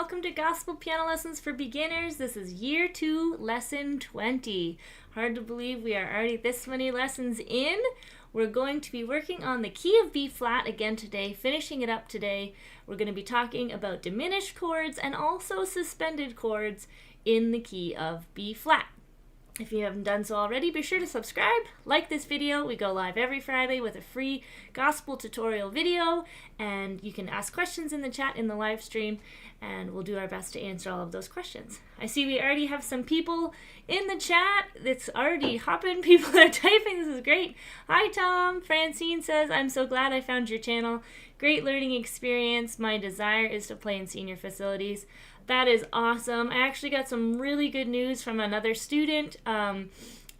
welcome to Gospel Piano Lessons for Beginners. This is Year 2, Lesson 20. Hard to believe we are already this many lessons in. We're going to be working on the key of B flat again today, finishing it up today. We're going to be talking about diminished chords and also suspended chords in the key of B flat. If you haven't done so already, be sure to subscribe, like this video. We go live every Friday with a free gospel tutorial video, and you can ask questions in the chat in the live stream, and we'll do our best to answer all of those questions. I see we already have some people in the chat. It's already hopping. People are typing. This is great. Hi, Tom. Francine says, I'm so glad I found your channel. Great learning experience. My desire is to play in senior facilities. That is awesome. I actually got some really good news from another student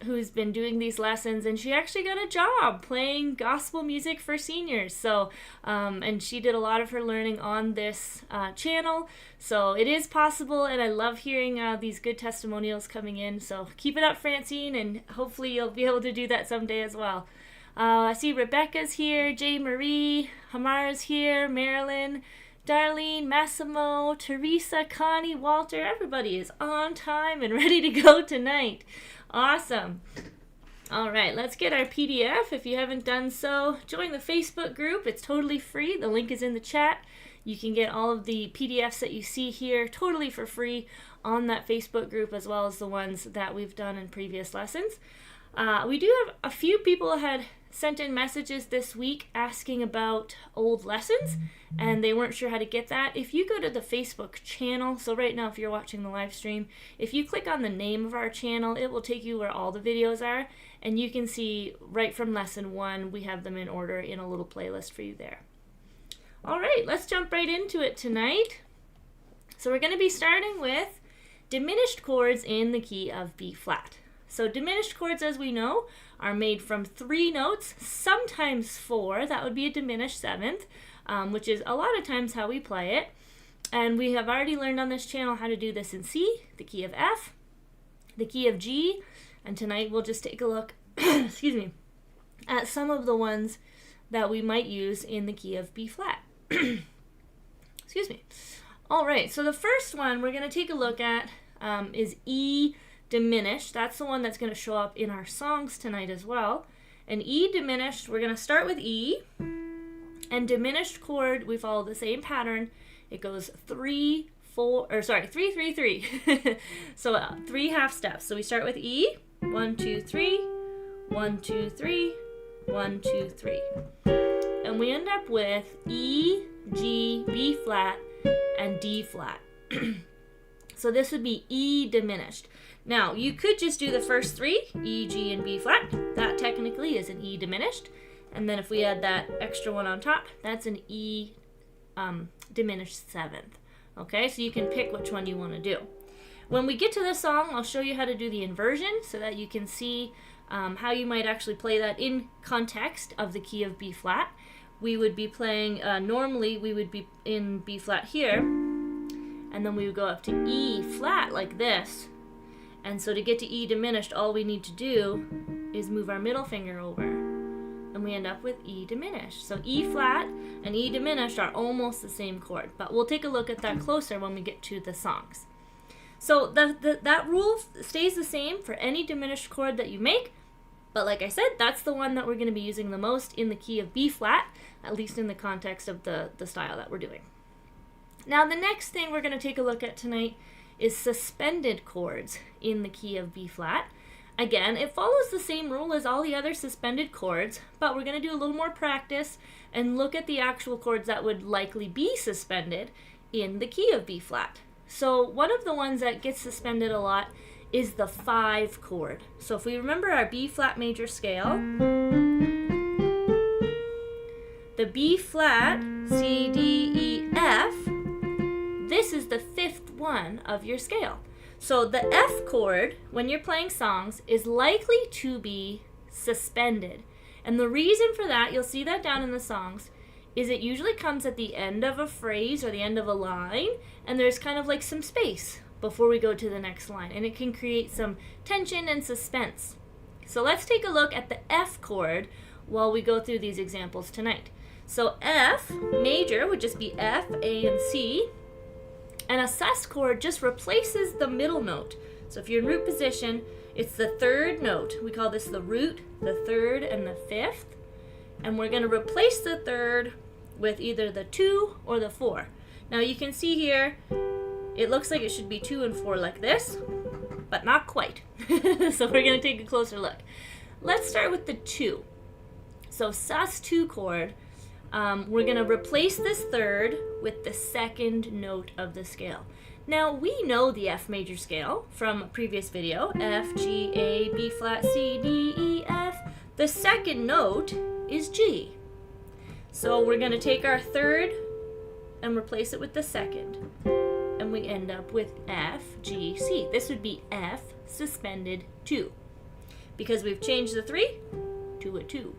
who's been doing these lessons, and she actually got a job playing gospel music for seniors. So, and she did a lot of her learning on this channel. So it is possible, and I love hearing these good testimonials coming in. So keep it up, Francine, and hopefully you'll be able to do that someday as well. I see Rebecca's here, J. Marie, Hamara's here, Marilyn, Darlene, Massimo, Teresa, Connie, Walter, everybody is on time and ready to go tonight. Awesome. All right, let's get our PDF. If you haven't done so, join the Facebook group. It's totally free. The link is in the chat. You can get all of the PDFs that you see here totally for free on that Facebook group, as well as the ones that we've done in previous lessons. We do have a few people had sent in messages this week asking about old lessons, and they weren't sure how to get that. If you go to the Facebook channel, so right now if you're watching the live stream, if you click on the name of our channel, it will take you where all the videos are, and you can see right from lesson 1, we have them in order in a little playlist for you there. All right, let's jump right into it tonight. So we're going to be starting with diminished chords in the key of B flat. So diminished chords, as we know, are made from 3 notes, sometimes 4. That would be a diminished 7th, which is a lot of times how we play it. And we have already learned on this channel how to do this in C, the key of F, the key of G, and tonight we'll just take a look excuse me, at some of the ones that we might use in the key of B flat. Excuse me. All right, so the first one we're going to take a look at is E diminished. That's the one that's going to show up in our songs tonight as well. And E diminished, we're going to start with E. And diminished chord, we follow the same pattern. It goes 3, 3, 3, 3. So 3 half steps. So we start with E, 1, 2, 3, 1, 2, 3, 1, 2, 3. And we end up with E, G, B flat, and D flat. So this would be E diminished. Now, you could just do the first 3, E, G, and B flat. That technically is an E diminished. And then if we add that extra one on top, that's an E diminished 7th. Okay, so you can pick which one you want to do. When we get to the song, I'll show you how to do the inversion so that you can see how you might actually play that in context of the key of B flat. We would be playing, normally we would be in B flat here, and then we would go up to E flat like this. And so to get to E diminished, all we need to do is move our middle finger over, and we end up with E diminished. So E flat and E diminished are almost the same chord, but we'll take a look at that closer when we get to the songs. So that rule stays the same for any diminished chord that you make, but like I said, that's the one that we're going to be using the most in the key of B flat, at least in the context of the style that we're doing. Now the next thing we're going to take a look at tonight is suspended chords in the key of B flat. Again, it follows the same rule as all the other suspended chords, but we're going to do a little more practice and look at the actual chords that would likely be suspended in the key of B flat. So one of the ones that gets suspended a lot is the 5 chord. So if we remember our B flat major scale, the B flat, C, D, E, F, this is the 5th one of your scale. So the F chord, when you're playing songs, is likely to be suspended. And the reason for that, you'll see that down in the songs, is it usually comes at the end of a phrase or the end of a line, and there's kind of like some space before we go to the next line, and it can create some tension and suspense. So let's take a look at the F chord while we go through these examples tonight. So F major would just be F, A, and C. And a sus chord just replaces the middle note. So if you're in root position, it's the third note. We call this the root, the third, and the fifth. And we're going to replace the third with either the 2 or the 4. Now you can see here, it looks like it should be 2 and 4 like this, but not quite. So we're going to take a closer look. Let's start with the 2. So sus2 chord, we're going to replace this third with the second note of the scale. Now we know the F major scale from a previous video, F, G, A, B flat, C, D, E, F. The second note is G. So we're going to take our third and replace it with the second. And we end up with F, G, C. This would be F suspended 2. Because we've changed the 3 to a 2.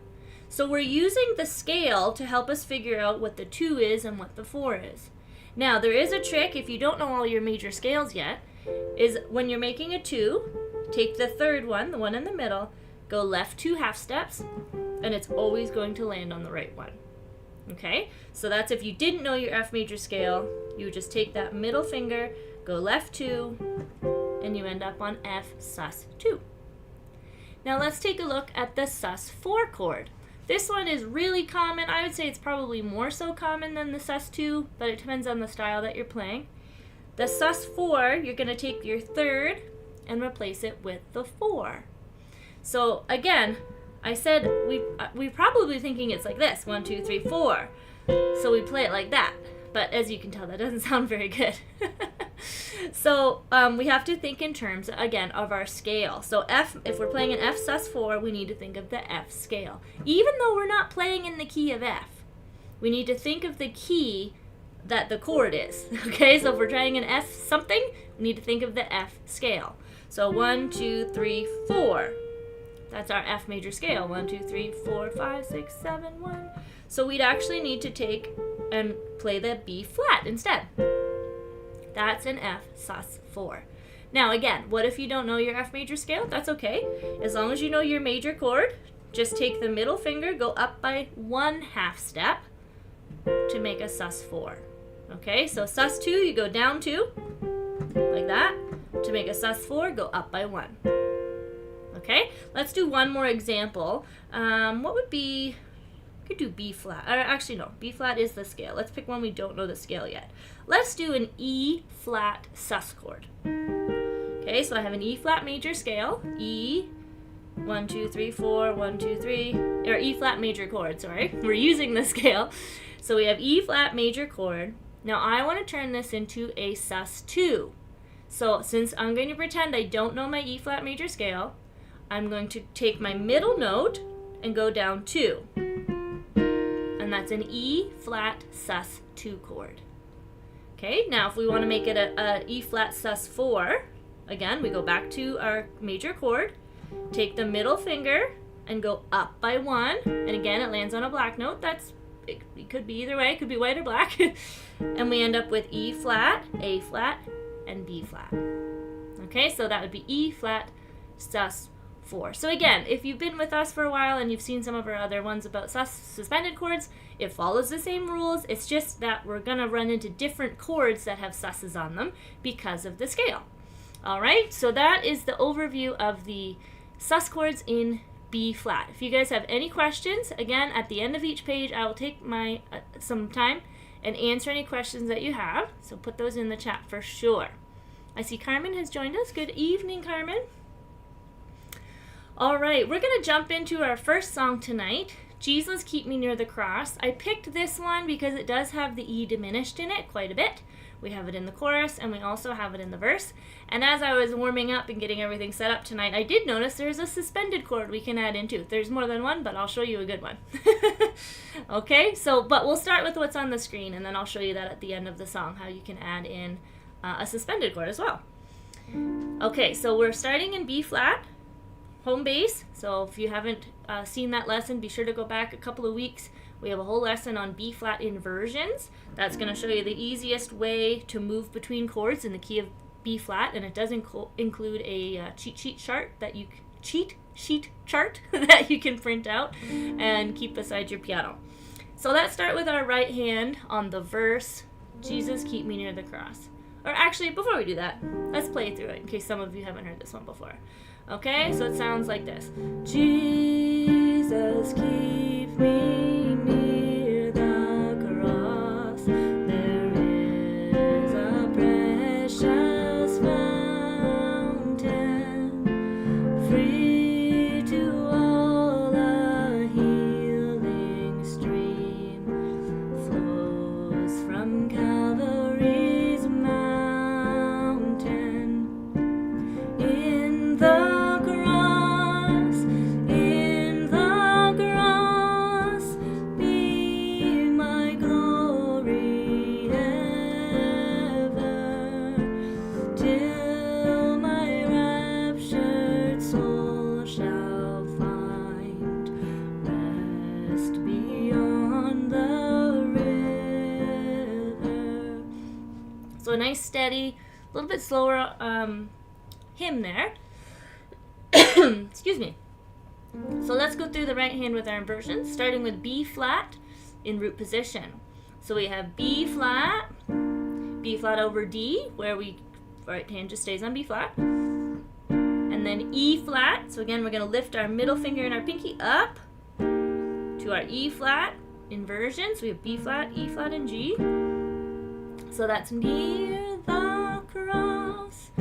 So we're using the scale to help us figure out what the 2 is and what the 4 is. Now there is a trick if you don't know all your major scales yet, is when you're making a 2, take the third one, the one in the middle, go left 2 half steps, and it's always going to land on the right one. Okay? So that's if you didn't know your F major scale, you would just take that middle finger, go left 2, and you end up on F sus 2. Now let's take a look at the sus 4 chord. This one is really common. I would say it's probably more so common than the sus 2, but it depends on the style that you're playing. The sus 4, you're going to take your third and replace it with the 4. So again, I said we're probably thinking it's like this, 1, 2, 3, 4. So we play it like that. But as you can tell, that doesn't sound very good. So we have to think in terms, again, of our scale. So F, if we're playing an F sus 4, we need to think of the F scale. Even though we're not playing in the key of F, we need to think of the key that the chord is. Okay, so if we're trying an F something, we need to think of the F scale. So 1, 2, 3, 4. That's our F major scale. 1, 2, 3, 4, 5, 6, 7, 1. So we'd actually need to take and play the B flat instead. That's an F sus 4. Now again, what if you don't know your F major scale? That's okay. As long as you know your major chord, just take the middle finger, go up by 1 half step to make a sus 4. Okay, so sus 2, you go down 2, like that. To make a sus 4, go up by 1. Okay, let's do one more example. What would be, we could do B flat. Actually, no, B flat is the scale. Let's pick one we don't know the scale yet. Let's do an E flat sus chord. Okay, so I have an E flat major scale. E, 1, 2, 3, 4, 1, 2, 3, or E flat major chord, sorry. We're using the scale. So we have E flat major chord. Now I want to turn this into a sus 2. So since I'm going to pretend I don't know my E flat major scale, I'm going to take my middle note and go down 2. And that's an E flat sus 2 chord. Okay, now if we want to make it a E flat sus 4, again, we go back to our major chord, take the middle finger and go up by 1, and again it lands on a black note. It could be either way, it could be white or black. And we end up with E flat, A flat, and B flat. Okay, so that would be E flat sus 4. So again, if you've been with us for a while and you've seen some of our other ones about suspended chords, it follows the same rules. It's just that we're going to run into different chords that have sus's on them because of the scale. All right, so that is the overview of the sus chords in B flat. If you guys have any questions, again, at the end of each page, I will take my some time and answer any questions that you have. So put those in the chat for sure. I see Carmen has joined us. Good evening, Carmen. All right, we're going to jump into our first song tonight, Jesus Keep Me Near the Cross. I picked this one because it does have the E diminished in it quite a bit. We have it in the chorus and we also have it in the verse. And as I was warming up and getting everything set up tonight, I did notice there's a suspended chord we can add in too. There's more than one, but I'll show you a good one. Okay, but we'll start with what's on the screen and then I'll show you that at the end of the song, how you can add in a suspended chord as well. Okay, so we're starting in B flat. Home base. So if you haven't seen that lesson, be sure to go back a couple of weeks. We have a whole lesson on B flat inversions. That's going to show you the easiest way to move between chords in the key of B flat, and it does include a cheat sheet chart that you can print out and keep beside your piano. So let's start with our right hand on the verse, Jesus Keep Me Near the Cross. Or actually, before we do that, let's play through it in case some of you haven't heard this one before. Okay, so it sounds like this. Jesus, keep me near the cross. There is a precious fountain, free to all, a healing stream flows from Calvary's mountain. In the So a nice steady, a little bit slower hymn there. Excuse me. So let's go through the right hand with our inversions, starting with B flat in root position. So we have B flat over D, where we right hand just stays on B flat, and then E flat. So again, we're going to lift our middle finger and our pinky up to our E flat inversion. So we have B flat, E flat, and G. So that's near the cross.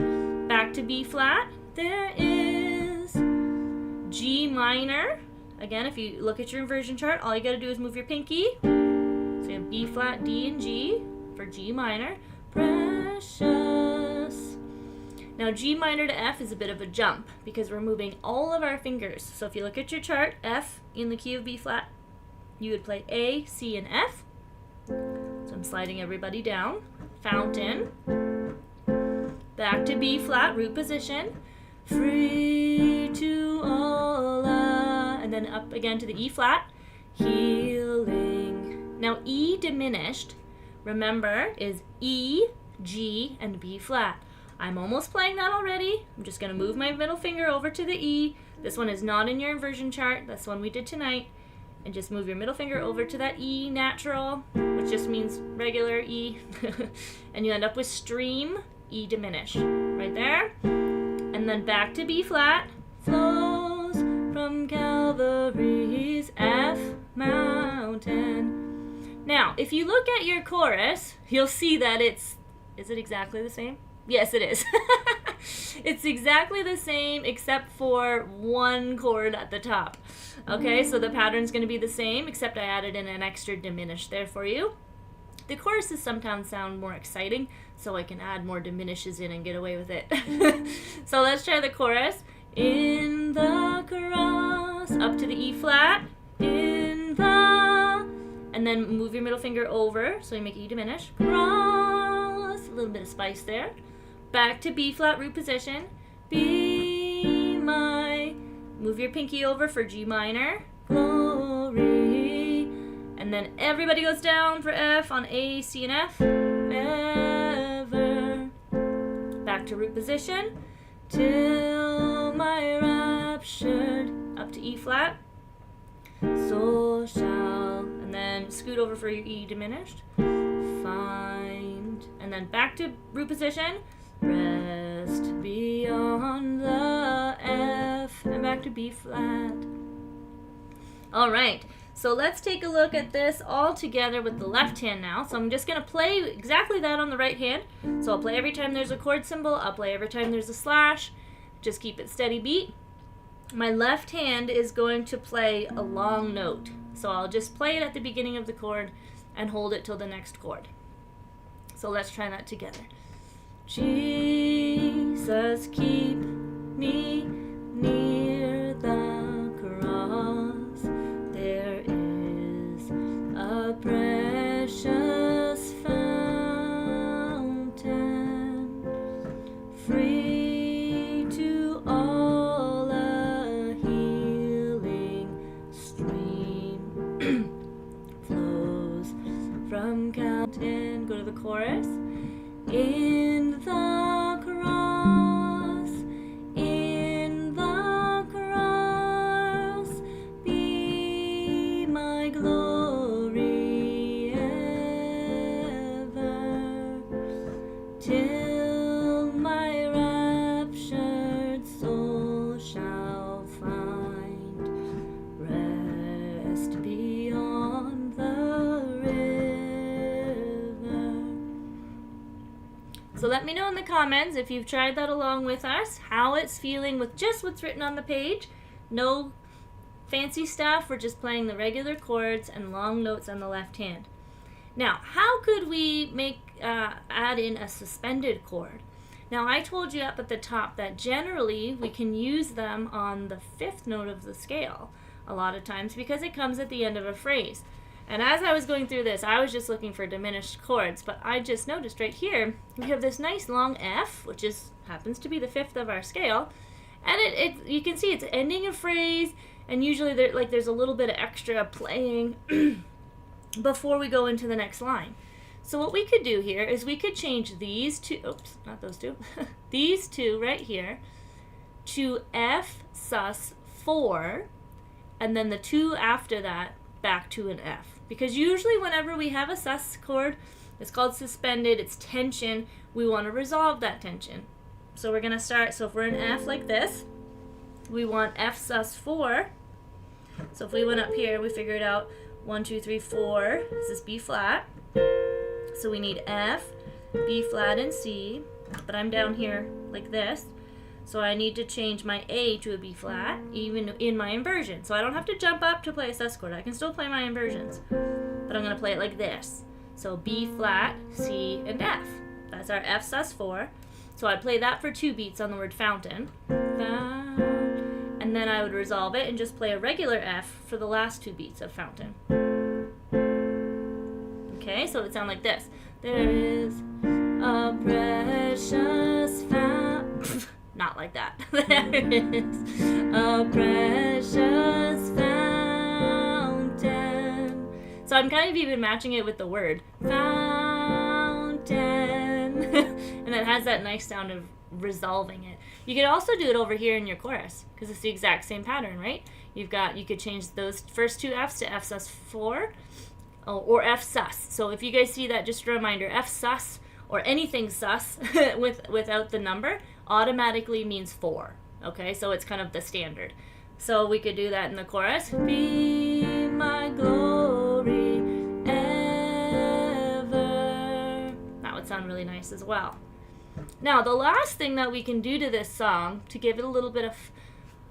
Back to B flat. There is G minor. Again, if you look at your inversion chart, all you got to do is move your pinky. So you have B flat, D, and G for G minor. Precious. Now G minor to F is a bit of a jump because we're moving all of our fingers. So if you look at your chart, F in the key of B flat, you would play A, C, and F. So I'm sliding everybody down. Fountain. Back to B flat, root position. Free to all, and then up again to the E flat. Healing. Now E diminished, remember, is E, G, and B flat. I'm almost playing that already. I'm just going to move my middle finger over to the E. This one is not in your inversion chart. That's one we did tonight. And just move your middle finger over to that E natural, which just means regular E. And you end up with stream, E diminished. Right there. And then back to B flat. Flows from Calvary's F mountain. Now, if you look at your chorus, you'll see that is it exactly the same? Yes, it is. It's exactly the same except for one chord at the top. Okay, so the pattern's going to be the same, except I added in an extra diminished there for you. The choruses sometimes sound more exciting, so I can add more diminishes in and get away with it. So let's try the chorus. In the cross, up to the E flat, in the, and then move your middle finger over, so you make E diminish. Cross, a little bit of spice there. Back to B flat root position. Be my, move your pinky over for G minor. Glory. And then everybody goes down for F on A, C, and F. Ever. Back to root position. Till my raptured, up to E flat. So shall, and then scoot over for your E diminished. Find, and then back to root position. Rest beyond the F, and back to B flat. All right, so let's take a look at this all together with the left hand now. So I'm just going to play exactly that on the right hand. So I'll play every time there's a chord symbol. I'll play every time there's a slash. Just keep it steady beat. My left hand is going to play a long note. So I'll just play it at the beginning of the chord and hold it till the next chord. So let's try that together. Jesus, keep me near the cross. There is a precious fountain, free to all, a healing stream flows from Calvary. Go to the chorus. In the cross, be my glory ever, till my raptured soul shall find rest beyond the river. So let me know in the comments if you've tried that along with us, how it's feeling with just what's written on the page. No fancy stuff, we're just playing the regular chords and long notes on the left hand. Now, how could we add in a suspended chord? Now, I told you up at the top that generally we can use them on the fifth note of the scale a lot of times because it comes at the end of a phrase. And as I was going through this, I was just looking for diminished chords, but I just noticed right here we have this nice long F, which happens to be the fifth of our scale, and you can see it's ending a phrase, and usually there's a little bit of extra playing before we go into the next line. So what we could do here is we could change these two, oops, not those two, these two right here to F sus 4, and then the two after that back to an F. Because usually whenever we have a sus chord, it's called suspended, it's tension, we want to resolve that tension. So we're going to start, so if we're in F like this, we want F sus 4. So if we went up here, we figured out 1, 2, 3, 4. This is B flat. So we need F, B flat, and C. But I'm down here like this. So I need to change my A to a B flat, even in my inversion. So I don't have to jump up to play a sus chord. I can still play my inversions. But I'm going to play it like this. So B flat, C, and F. That's our F sus 4. So I'd play that for 2 beats on the word fountain. And then I would resolve it and just play a regular F for the last 2 beats of fountain. Okay, so it would sound like this. There is a precious fountain. Not like that. There is a precious fountain. So I'm kind of even matching it with the word fountain. And it has that nice sound of resolving it. You could also do it over here in your chorus because it's the exact same pattern, right? You could change those first 2 F's to F sus 4 or F sus. So if you guys see that, just a reminder, F sus or anything sus without the number automatically means 4. Okay, so it's kind of the standard. So we could do that in the chorus. Be my glory ever. That would sound really nice as well. Now, the last thing that we can do to this song, to give it a little bit of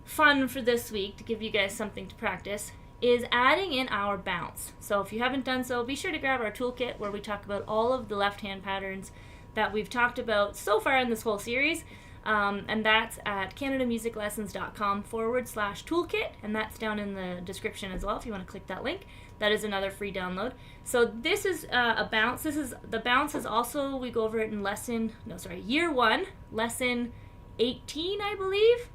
fun for this week, to give you guys something to practice, is adding in our bounce. So if you haven't done so, be sure to grab our toolkit where we talk about all of the left-hand patterns that we've talked about so far in this whole series. And that's at CanadaMusicLessons.com/toolkit, and that's down in the description as well if you want to click that link. That is another free download. So this is a bounce. The bounce is also, we go over it in Year 1, lesson 18, I believe.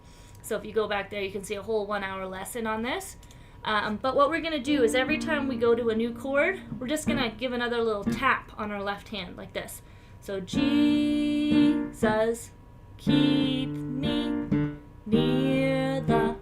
So if you go back there, you can see a whole 1-hour lesson on this. But what we're going to do is every time we go to a new chord, we're just going to give another little tap on our left hand like this. So Jesus, keep me near the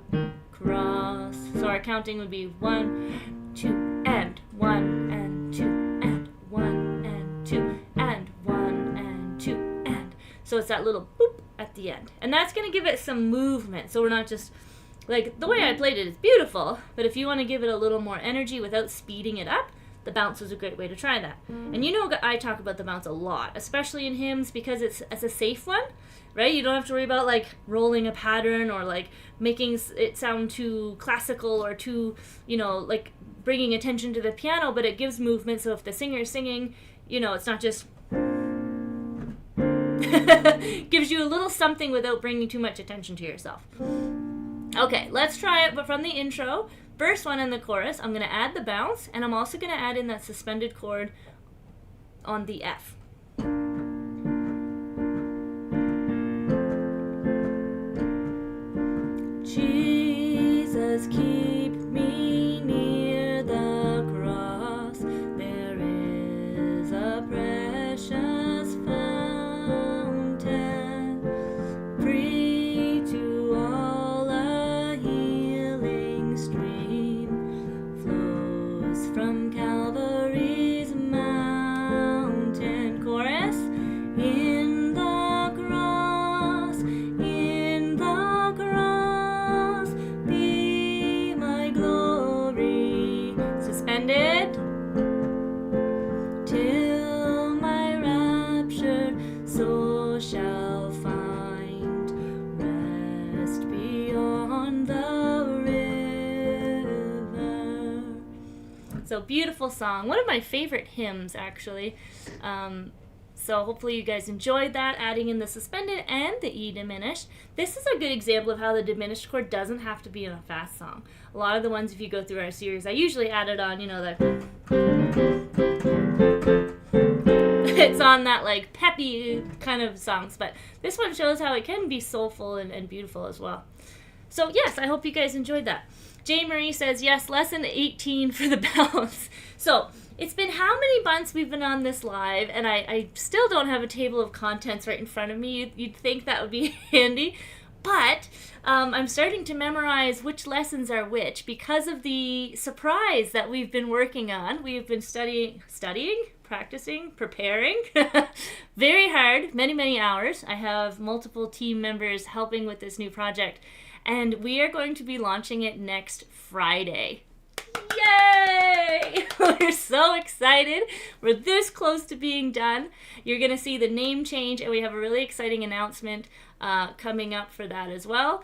cross. So our counting would be 1, 2, and 1, and 2, and 1, and 2, and 1, and 2, and. So it's that little boop at the end. And that's going to give it some movement. So we're not just, like, the way I played it is beautiful, but if you want to give it a little more energy without speeding it up, the bounce is a great way to try that. And you know I talk about the bounce a lot, especially in hymns, because it's a safe one, right? You don't have to worry about like rolling a pattern or like making it sound too classical or too, like bringing attention to the piano, but it gives movement. So if the singer is singing, it's not just gives you a little something without bringing too much attention to yourself. Okay, let's try it, but from the intro. First one in the chorus, I'm going to add the bounce, and I'm also going to add in that suspended chord on the F. Jesus, keep me near the cross. There is a precious fountain, free to all, a healing stream flows from Calvary's mountain. So beautiful song. One of my favorite hymns, actually. So hopefully you guys enjoyed that, adding in the suspended and the E diminished. This is a good example of how the diminished chord doesn't have to be in a fast song. A lot of the ones, if you go through our series, I usually add it on, it's on that like peppy kind of songs, but this one shows how it can be soulful and beautiful as well. So yes, I hope you guys enjoyed that. J. Marie says, yes, lesson 18 for the balance. So it's been how many months we've been on this live, and I still don't have a table of contents right in front of me. You'd think that would be handy, but I'm starting to memorize which lessons are which because of the surprise that we've been working on. We've been studying, practicing, preparing very hard, many hours. I have multiple team members helping with this new project, and we are going to be launching it next Friday. Yay! We're so excited. We're this close to being done. You're going to see the name change, and we have a really exciting announcement coming up for that as well.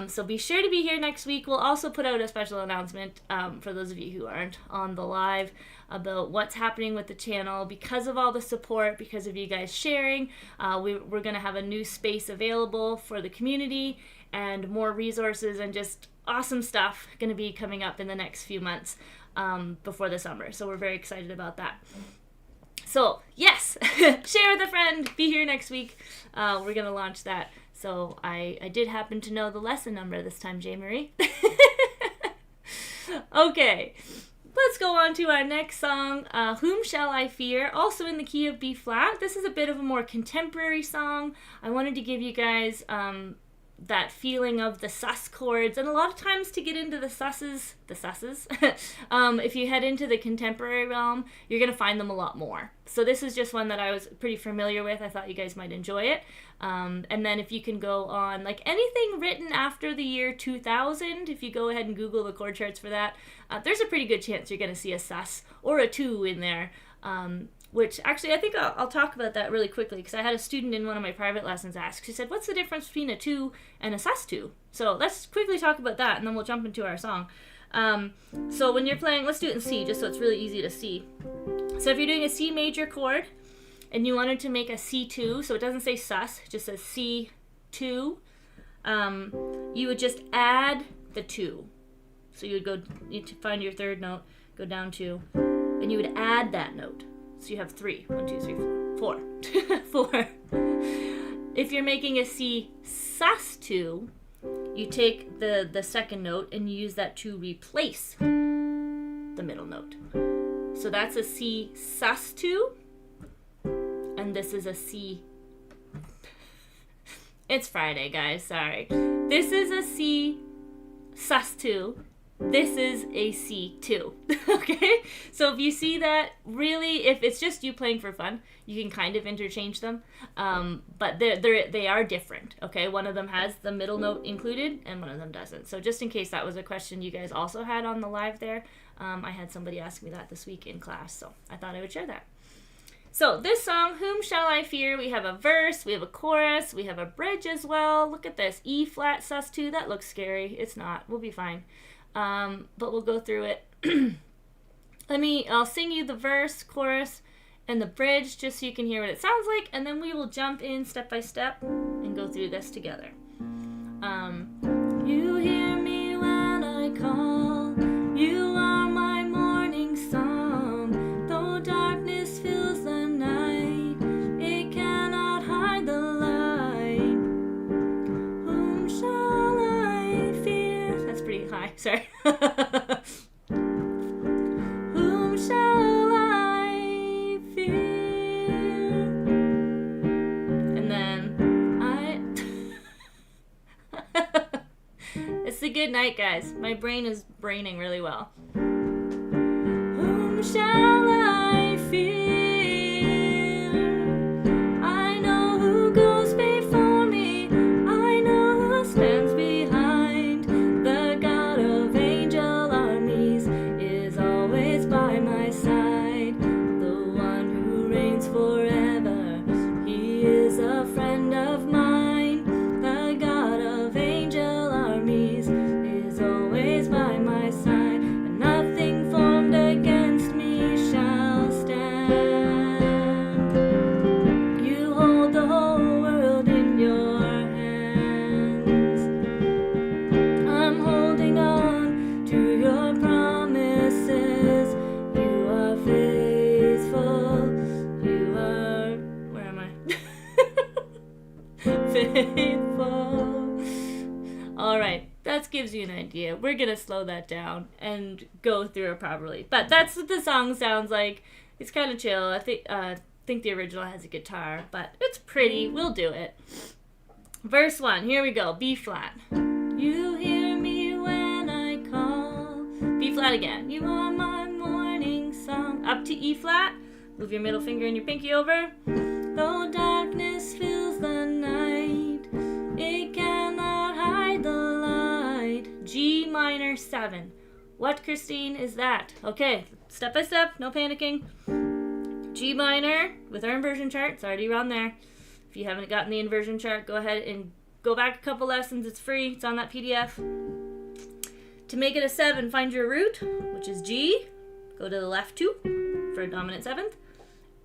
So be sure to be here next week. We'll also put out a special announcement for those of you who aren't on the live about what's happening with the channel. Because of all the support, because of you guys sharing, we're going to have a new space available for the community and more resources and just awesome stuff going to be coming up in the next few months before the summer. So we're very excited about that. So yes, share with a friend. Be here next week. We're going to launch that. So I did happen to know the lesson number this time, J. Marie. Okay, let's go on to our next song, Whom Shall I Fear? Also in the key of B flat. This is a bit of a more contemporary song. I wanted to give you guys that feeling of the sus chords, and a lot of times to get into the susses, if you head into the contemporary realm, you're going to find them a lot more. So this is just one that I was pretty familiar with. I thought you guys might enjoy it. And then if you can go on, like anything written after the year 2000, if you go ahead and Google the chord charts for that, there's a pretty good chance you're going to see a sus or a 2 in there. Which actually I think I'll talk about that really quickly, because I had a student in one of my private lessons ask. She said, what's the difference between a 2 and a sus2? So let's quickly talk about that, and then we'll jump into our song. So when you're playing, let's do it in C, just so it's really easy to see. So if you're doing a C major chord, and you wanted to make a C2, so it doesn't say sus, it just says C2, you would just add the 2. So you would need to find your third note, go down 2, and you would add that note. So you have 3. 1, 2, 3, 4. 4. If you're making a C sus2, you take the second note and you use that to replace the middle note. So that's a C sus2, and this is a C. It's Friday, guys, sorry. This is a C sus2. This is a C2, okay? So if you see that, really, if it's just you playing for fun, you can kind of interchange them, but they are different, okay? One of them has the middle note included, and one of them doesn't. So just in case that was a question you guys also had on the live there, I had somebody ask me that this week in class, so I thought I would share that. So this song, Whom Shall I Fear? We have a verse, we have a chorus, we have a bridge as well. Look at this, E flat sus2, that looks scary. It's not, we'll be fine. But we'll go through it. I'll sing you the verse, chorus, and the bridge just so you can hear what it sounds like, and then we will jump in step by step and go through this together. You hear me when I call, you are my morning song, though darkness fills the night, it cannot hide the light. Whom shall I fear? That's pretty high, sorry. Whom shall I fear? And then it's a good night, guys. My brain is braining really well. Whom shall I fear? I know who goes before me. I know who stands behind. The God of angel armies is always by my side. The one who reigns forever. He is a friend of mine. The God of angel armies is always by my side. And nothing formed against faithful. All right, that gives you an idea. We're gonna slow that down and go through it properly. But that's what the song sounds like. It's kind of chill. I think the original has a guitar, but it's pretty. We'll do it. Verse 1. Here we go. B flat. You hear me when I call. B flat again. You are my morning song. Up to E flat. Move your middle finger and your pinky over. Though darkness fills the night, it cannot hide the light. G minor 7. What, Christine, is that? Okay, step by step, no panicking. G minor with our inversion chart. It's already around there. If you haven't gotten the inversion chart, go ahead and go back a couple lessons. It's free. It's on that PDF. To make it a 7, find your root, which is G. Go to the left 2 for a dominant 7th.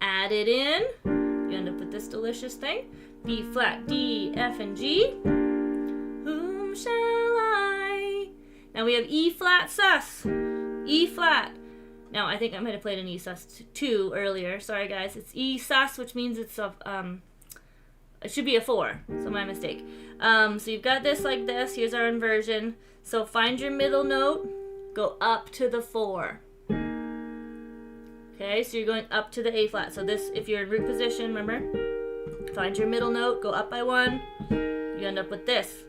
Add it in. You end up with this delicious thing. B flat, D, F, and G. Whom shall I? Now we have E flat sus. E flat. Now I think I might have played an E sus 2 earlier. Sorry guys. It's E sus, which means it's a it should be a 4. So my mistake. So you've got this like this. Here's our inversion. So find your middle note. Go up to the 4. Okay, so you're going up to the A flat. So this, if you're in root position, remember, find your middle note, go up by 1. You end up with this.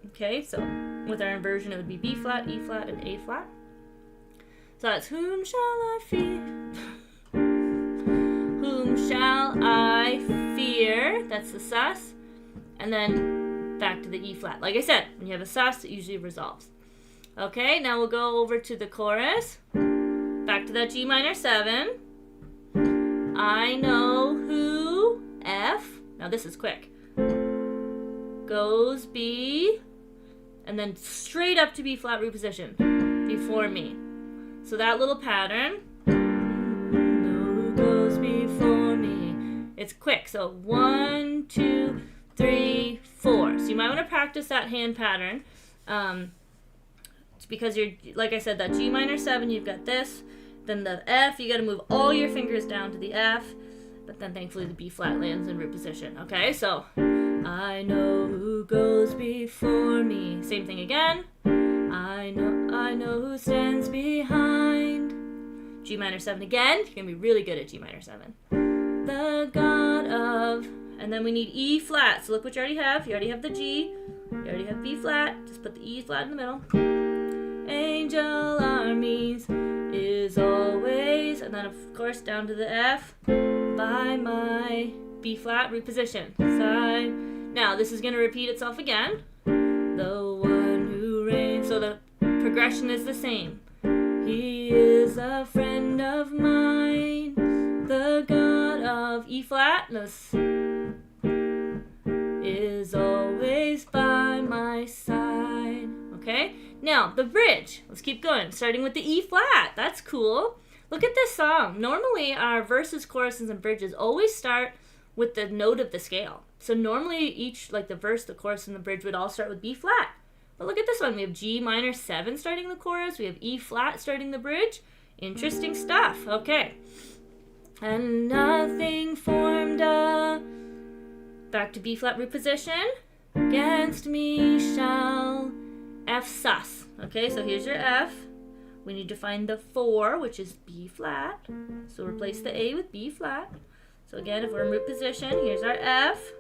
Okay, so with our inversion, it would be B flat, E flat, and A flat. So that's whom shall I fear? Whom shall I fear? That's the sus. And then back to the E flat. Like I said, when you have a sus, it usually resolves. Okay, now we'll go over to the chorus. Back to that G minor 7. I know who, F. Now this is quick. Goes B. And then straight up to B flat root position. Before me. So that little pattern. Who goes before me. It's quick. So 1, 2, 3, 4. So you might want to practice that hand pattern. It's because you're, like I said, that G minor 7, you've got this. Then the F, you got to move all your fingers down to the F. But then thankfully the B flat lands in root position. Okay, so I know who goes before me. Same thing again. I know who stands behind. G minor 7 again. You're going to be really good at G minor 7. The God of... And then we need E flat. So look what you already have. You already have the G. You already have B flat. Just put the E flat in the middle. Angel armies is always, and then of course down to the F by my B flat root position side. Now this is going to repeat itself again. The one who reigns. So the progression is the same. He is a friend of mine. The God of E flat is always by my side. Okay? Now, the bridge. Let's keep going. Starting with the E flat. That's cool. Look at this song. Normally, our verses, choruses, and bridges always start with the note of the scale. So normally, each, like the verse, the chorus, and the bridge would all start with B flat. But look at this one. We have G minor 7 starting the chorus. We have E flat starting the bridge. Interesting stuff. Okay. And nothing formed a... Back to B flat root position. Against me shall... F sus. Okay, so here's your F. We need to find the 4, which is B flat. So replace the A with B flat. So again, if we're in root position, here's our F.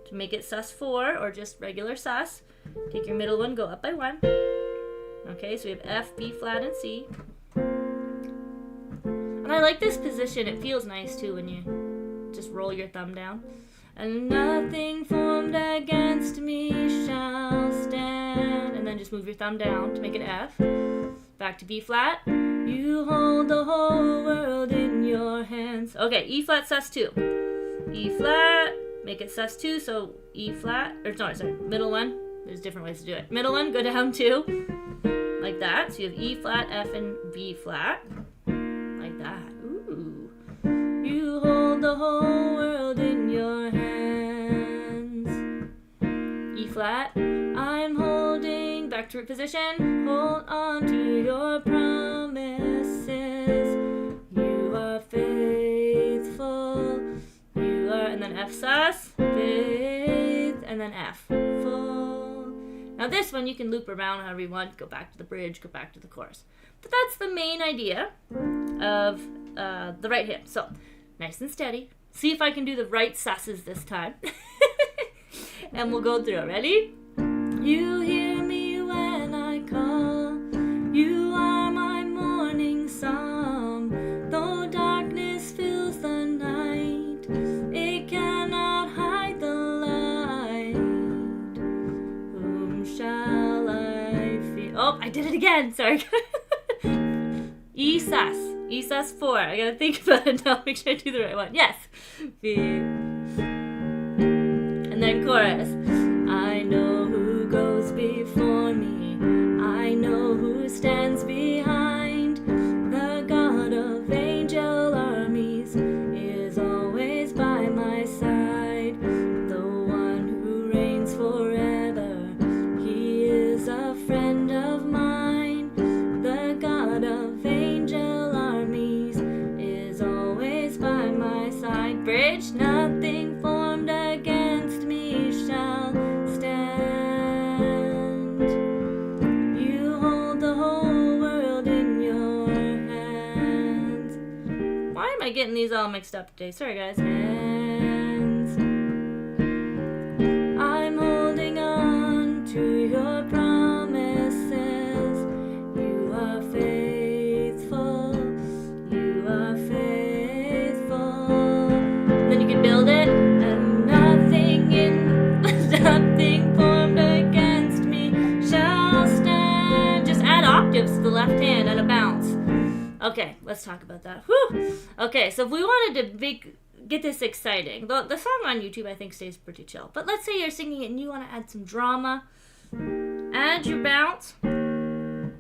To make it sus 4, or just regular sus, take your middle one, go up by 1. Okay, so we have F, B flat, and C. And I like this position. It feels nice too when you just roll your thumb down. And nothing formed against me shall stand. And then just move your thumb down to make it F. Back to B flat. You hold the whole world in your hands. Okay, E flat sus 2. E flat, make it sus 2, so E flat, or sorry, middle one. There's different ways to do it. Middle one, go down 2. Like that. So you have E flat, F, and B flat. Like that. Ooh. You hold the whole world in your hands. E flat. I'm holding, back to root position. Hold on to your promises. You are faithful. You are, and then F sus. Faithful. and then F. Full. Now this one you can loop around however you want, go back to the bridge, go back to the chorus. But that's the main idea of the right hip. So nice and steady. See if I can do the right susses this time. And we'll go through it. Ready? You hear me when I call. You are my morning song. Though darkness fills the night, it cannot hide the light. Whom shall I fear? Oh, I did it again. Sorry. E sus. E sus 4. I gotta think about it now. Make sure I do the right one. Yes. And then chorus. I know who goes before me. I know who stands behind. The God of angel armies is always by my side. The one who reigns forever. He is a friend of mine. The God of angel armies is always by my side. Bridge, nothing formed against me shall stand. You hold the whole world in your hands. Why am I getting these all mixed up today? Sorry guys. Hands. I'm holding on to your promises. You are faithful. You are faithful. And then you can build it. And nothing formed against me shall stand. Just add octaves to the left hand and a bounce. Okay, let's talk about that. Whew. Okay, so if we wanted to get this exciting, the song on YouTube I think stays pretty chill. But let's say you're singing it and you want to add some drama. Add your bounce in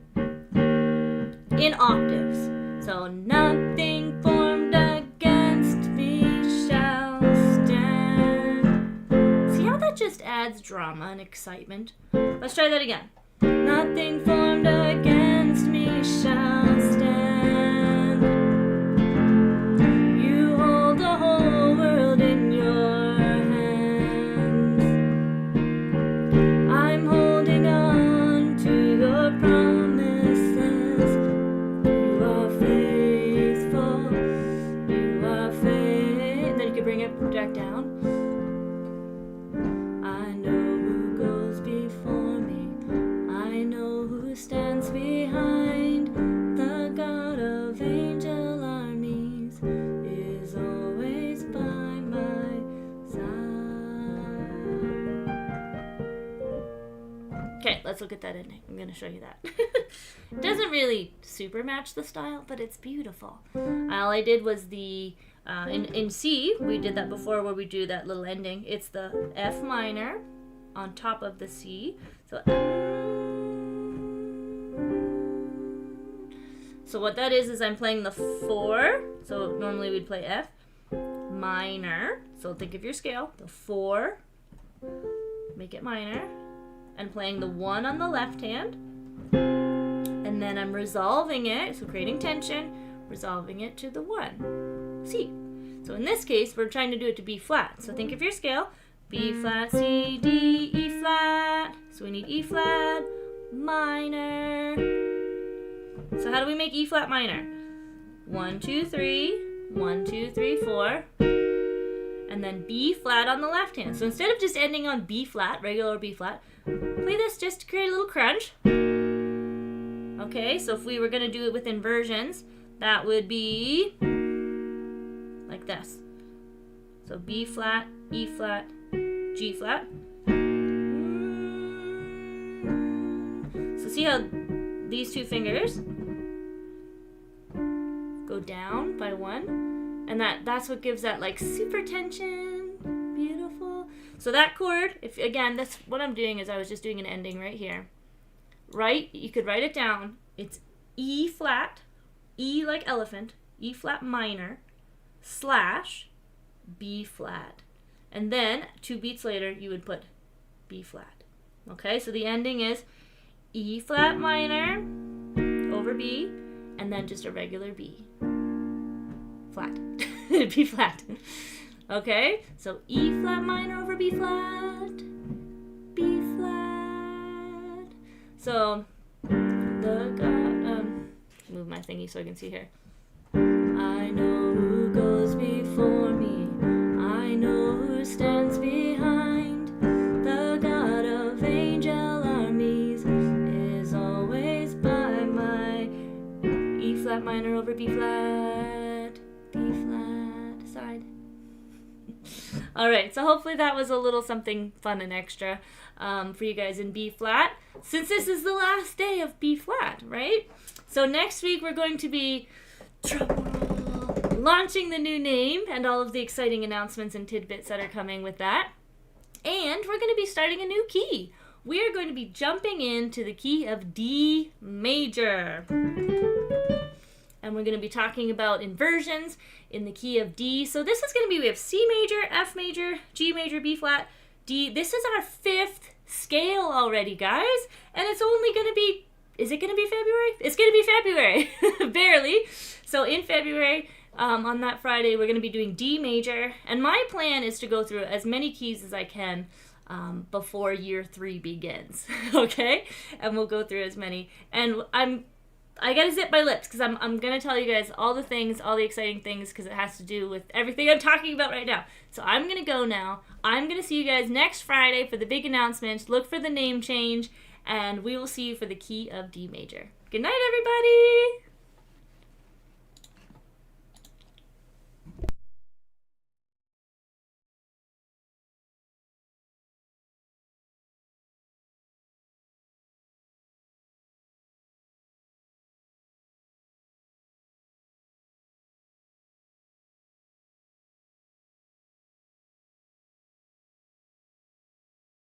octaves. So nothing formed against me shall stand. See how that just adds drama and excitement? Let's try that again. Nothing formed against me shall stand. You hold the whole world in your hands. I'm holding on to your promises. You are faithful. You are faithful. Then you can bring it back down. I know who goes before me. I know who stands behind. The God of angel armies is always by my side. Okay, let's look at that ending. I'm going to show you that. It doesn't really super match the style, but it's beautiful. All I did was the in C, we did that before where we do that little ending. It's the F minor on top of the C. So what that is I'm playing the 4. So normally we'd play F minor. So think of your scale. The 4, make it minor, and playing the 1 on the left hand. And then I'm resolving it, so creating tension, resolving it to the 1, C. So in this case, we're trying to do it to B flat. So think of your scale. B flat, C, D, E flat. So we need E flat, minor. So how do we make E flat minor? 1, 2, 3, 1, 2, 3, 4. And then B flat on the left hand. So instead of just ending on B flat, regular B flat, play this just to create a little crunch. Okay, so if we were going to do it with inversions, that would be like this. So B flat, E flat, G flat. So see how these two fingers go down by 1, and that's what gives that like super tension. Beautiful. So that chord, if again, that's what I'm doing is I was just doing an ending right here. Right? You could write it down. It's E flat, E like elephant, E flat minor, slash B flat. And then 2 beats later, you would put B flat. Okay, so the ending is E flat minor over B, and then just a regular B. Flat. B flat. Okay, so E flat minor over B flat, So, move my thingy so I can see here. I know who goes before me. I know who stands behind. The God of angel armies is always by my E flat minor over B flat side. All right, so hopefully that was a little something fun and extra for you guys in B flat, since this is the last day of B flat, right? So next week we're going to be launching the new name and all of the exciting announcements and tidbits that are coming with that. And we're going to be starting a new key. We are going to be jumping into the key of D major. And we're going to be talking about inversions in the key of D. So this is going to be, we have C major, F major, G major, B flat, D. This is our 5th scale already, guys. And it's only going to be, is it going to be February? It's going to be February, barely. So in February, on that Friday, we're going to be doing D major. And my plan is to go through as many keys as I can before year 3 begins, okay? And we'll go through as many. And I gotta zip my lips because I'm gonna tell you guys all the things, all the exciting things, because it has to do with everything I'm talking about right now. So I'm gonna go now. I'm gonna see you guys next Friday for the big announcement. Look for the name change, and we will see you for the key of D major. Good night, everybody!